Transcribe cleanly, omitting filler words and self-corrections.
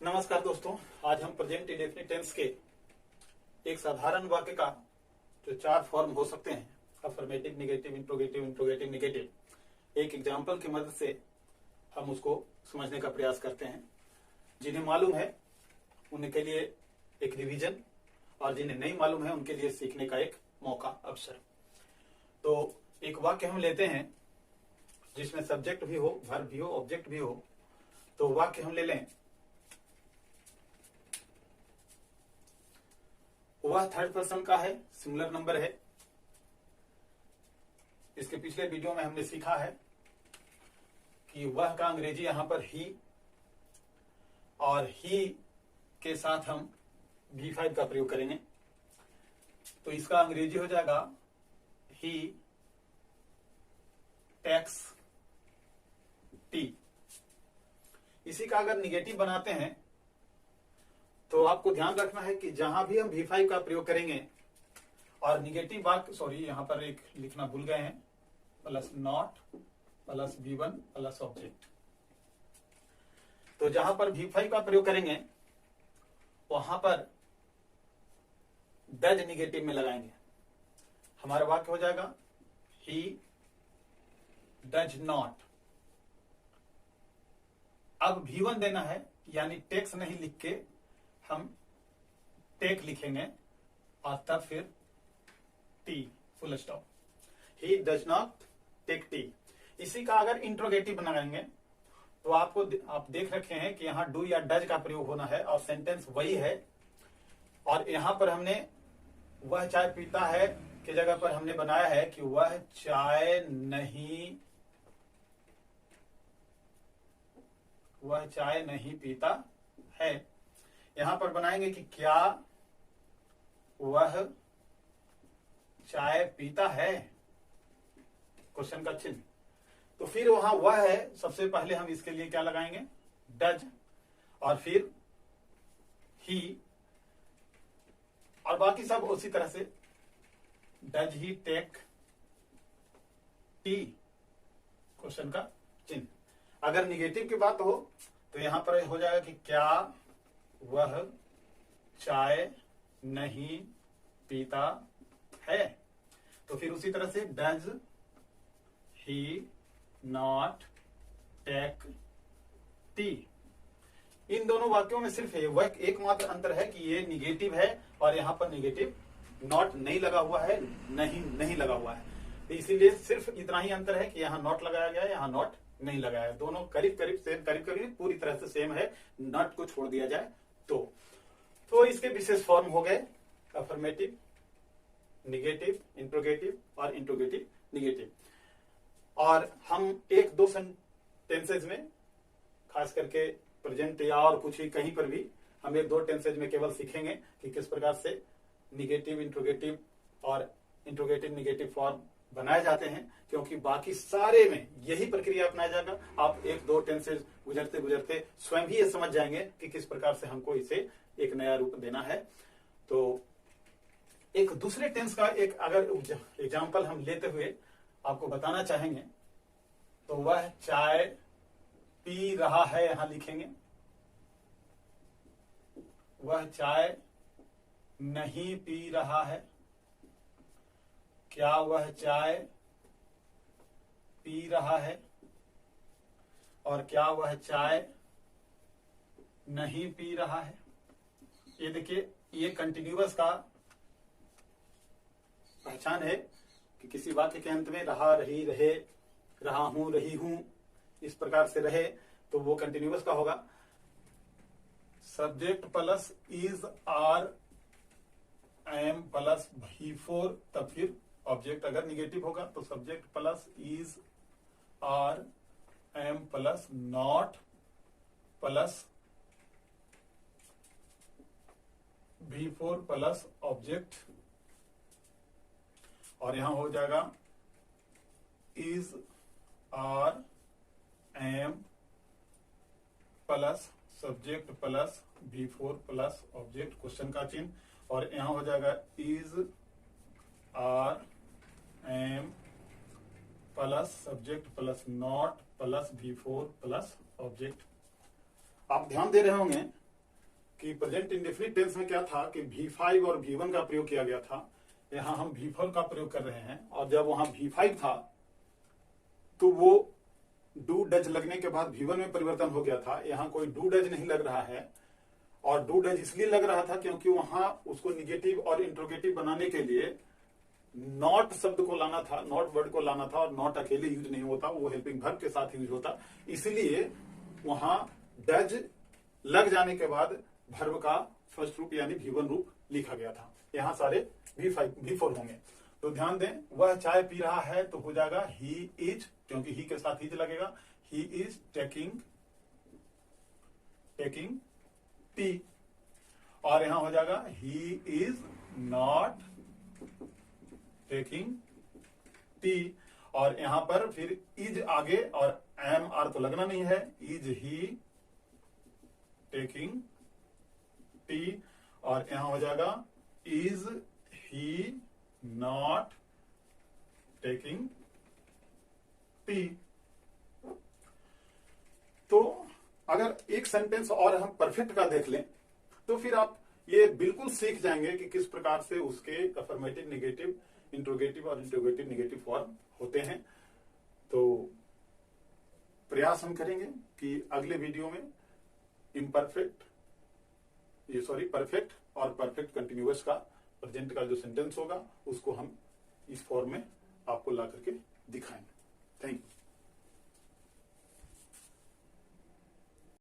नमस्कार दोस्तों, आज हम प्रेजेंट इंडेफिनिट टेंस के एक साधारण वाक्य का जो 4 फॉर्म हो सकते हैं, affirmative, negative, interrogative, interrogative, negative, एक एग्जाम्पल की मदद से हम उसको समझने का प्रयास करते हैं। जिन्हें मालूम है उनके लिए एक रिवीजन और जिन्हें नहीं मालूम है उनके लिए सीखने का एक मौका, अवसर। तो एक वाक्य हम लेते हैं जिसमें सब्जेक्ट भी हो, वर्ब भी हो, ऑब्जेक्ट भी हो। तो वाक्य हम ले लें, वह थर्ड पर्सन का है, सिंगुलर नंबर है। इसके पिछले वीडियो में हमने सीखा है कि वह का अंग्रेजी यहां पर ही, और ही के साथ हम V5 का प्रयोग करेंगे। तो इसका अंग्रेजी हो जाएगा ही टेक्स टी। इसी का अगर निगेटिव बनाते हैं तो आपको ध्यान रखना है कि जहां भी हम V5 का प्रयोग करेंगे और निगेटिव वाक्य, सॉरी यहां पर एक लिखना भूल गए हैं, plus not plus V1 plus object. तो जहां पर V5 का प्रयोग करेंगे वहां पर डज निगेटिव में लगाएंगे। हमारा वाक्य हो जाएगा ही डज नॉट। अब V1 देना है, यानी टेक्स नहीं लिख के हम टेक लिखेंगे और तब फिर tea, full stop. He does not take tea. इसी का अगर इंट्रोगेटिव बनाएंगे तो आप देख रखे हैं कि यहां डू या डज का प्रयोग होना है और सेंटेंस वही है। और यहां पर हमने वह चाय पीता है की जगह पर हमने बनाया है कि वह चाय नहीं पीता है। यहां पर बनाएंगे कि क्या वह चाय पीता है, क्वेश्चन का चिन्ह। तो फिर वहां वह है, सबसे पहले हम इसके लिए क्या लगाएंगे, डज, और फिर ही, और बाकी सब उसी तरह से। Does he take tea, question का चिन्ह। अगर निगेटिव की बात हो तो यहां पर हो जाएगा कि क्या वह चाय नहीं पीता है। तो फिर उसी तरह से does he not take tea. इन दोनों वाक्यों में सिर्फ वह एकमात्र अंतर है कि ये निगेटिव है और यहां पर निगेटिव नॉट नहीं लगा हुआ है, नहीं लगा हुआ है। तो इसीलिए सिर्फ इतना ही अंतर है कि यहाँ नॉट लगाया गया है, यहाँ नॉट नहीं लगाया है। दोनों करीब करीब सेम, करीब करीब पूरी तरह से सेम है, नॉट को छोड़ दिया जाए तो इसके विशेष फॉर्म हो गए अफर्मेटिव, निगेटिव, इंट्रोगेटिव और इंट्रोगेटिव निगेटिव। और हम एक दो टेंसेज में, खास करके प्रेजेंट या और कुछ ही कहीं पर भी, हम एक दो टेंसेज में केवल सीखेंगे कि किस प्रकार से निगेटिव, इंट्रोगेटिव और इंट्रोगेटिव निगेटिव फॉर्म बनाए जाते हैं, क्योंकि बाकी सारे में यही प्रक्रिया अपनाया जाएगा। आप एक दो टेंसेज गुजरते गुजरते स्वयं ही ये समझ जाएंगे कि किस प्रकार से हमको इसे एक नया रूप देना है। तो एक दूसरे टेंस का एक अगर एग्जाम्पल हम लेते हुए आपको बताना चाहेंगे तो वह चाय पी रहा है, यहां लिखेंगे। वह चाय नहीं पी रहा है। क्या वह चाय पी रहा है, और क्या वह चाय नहीं पी रहा है। ये देखिए, ये कंटिन्यूअस का पहचान है कि किसी वाक्य के अंत में रहा, रही, रहे, रहा हूं, रही हूं, इस प्रकार से रहे तो वो कंटिन्यूअस का होगा। Subject plus is, are, am plus V4, तब फिर ऑब्जेक्ट। अगर निगेटिव होगा तो subject plus is, are, am plus not plus V4 plus object. और यहां हो जाएगा is, are, am plus subject plus V4 plus object, question का चिन्ह। और यहां हो जाएगा is, are, am plus subject plus not plus V4 plus object. आप ध्यान दे रहे होंगे कि प्रेजेंट इंडेफिनिट टेंस में क्या था कि V5 और V1 का प्रयोग किया गया था, यहां हम V4 का प्रयोग कर रहे हैं। और जब वहां V5 था तो वो डू डज लगने के बाद V1 में परिवर्तन हो गया था। यहां कोई डू डज नहीं लग रहा है, और डू डज इसलिए लग रहा था क्योंकि वहां उसको निगेटिव और इंट्रोगेटिव बनाने के लिए नॉट शब्द को लाना था, नॉट वर्ड को लाना था, और नॉट अकेले यूज नहीं होता, वो हेल्पिंग वर्ब के साथ यूज होता। इसलिए वहां डज लग जाने के बाद वर्ब का फर्स्ट रूप यानी V1 रूप लिखा गया था। यहां सारे V5 V4 होंगे। तो ध्यान दें, वह चाय पी रहा है तो हो जाएगा ही इज, क्योंकि ही के साथ इज लगेगा। He is taking tea. और यहां हो जाएगा he is not taking tea. और यहां पर फिर इज आगे और एम आर तो लगना नहीं है। Is he taking tea. और यहां हो जाएगा is he not taking tea. तो अगर एक सेंटेंस और हम परफेक्ट का देख लें तो फिर आप ये बिल्कुल सीख जाएंगे कि किस प्रकार से उसके अफर्मेटिव, नेगेटिव, इंट्रोगेटिव और इंट्रोगेटिव नेगेटिव फॉर्म होते हैं। तो प्रयास हम करेंगे कि अगले वीडियो में परफेक्ट और परफेक्ट कंटिन्यूअस का प्रेजेंट का जो सेंटेंस होगा उसको हम इस फॉर्म में आपको ला करके दिखाएंगे। Thank you.